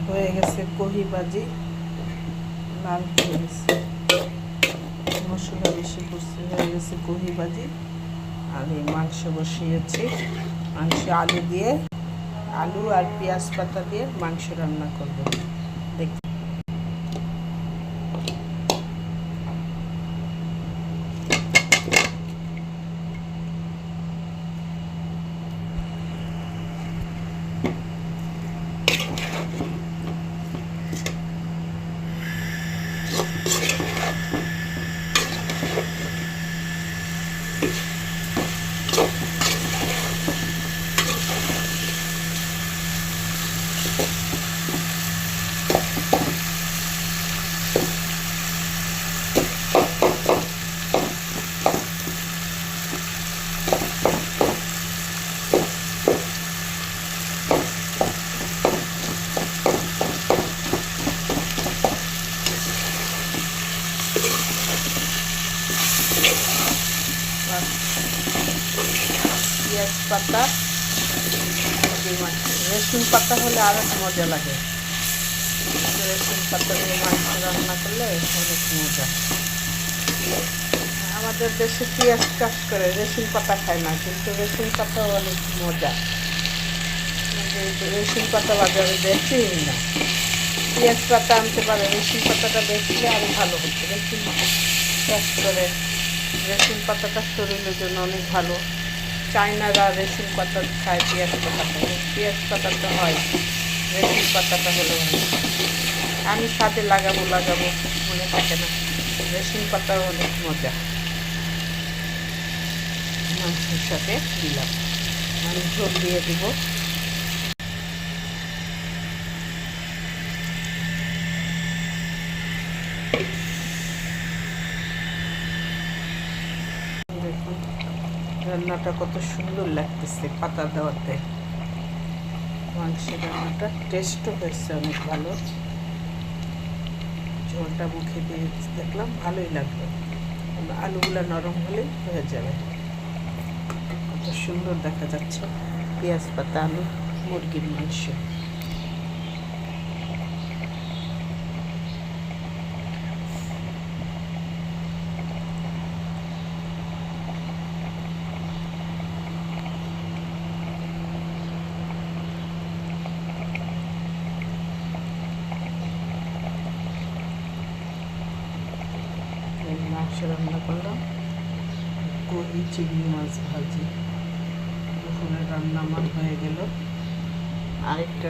হয়ে গেছে কহি ভাজি, লাল হয়ে গেছে, মশলা বেশি করছে, হয়ে গেছে কহি ভাজি। আর এই মাংস বসিয়েছি, মাংস আলু আর পেঁয়াজ পাতা দিয়ে মাংস রান্না করবো। দেখ পেঁয়াজ পাতা, রসুন পাতা হলে আরও মজা লাগে। রসুন পাতা দিয়ে মাংস রান্না করলে অনেক মজা। আমাদের দেশে পেঁয়াজ চাষ করে, রসুন পাতা খায় না, কিন্তু রসুন পাতাও অনেক মজা। রসুন পাতা বাজারে বেশিই না, পেঁয়াজ পাতা আনতে পারে, রসুন পাতাটা বেচলে আরও ভালো হচ্ছে। রসুন চাষ করে, রসুন পাতাটা শরীরের জন্য অনেক ভালো। চায়নারা রসুন পাতা খায়, পেঁয়াজ পাতা খায়, পেঁয়াজ পাতাটা হয়, রসুন পাতাটা হলে ভালো। আমি সাথে লাগাবো মনে থাকে না, রসুন পাতাও অনেক মজা। মাংসের সাথে দিলাম, আমি ঝোল দিয়ে দিব। দেখুন রান্নাটা কত সুন্দর লাগতেছে পাতা দেওয়াতে। মাংসের রান্নাটা টেস্টও হয়েছে অনেক ভালো। ঝোলটা মুখে দিয়ে দেখলাম ভালোই লাগলো। আলুগুলা নরম হলেই হয়ে যাবে। কত সুন্দর দেখা যাচ্ছে পেঁয়াজ পাতা, আলু, মুরগির মাংস। মাংস রান্না করলাম, কহি চিংড়ি মাছ ভাজি। দুপুরের রান্না আমার হয়ে গেল। আরেকটা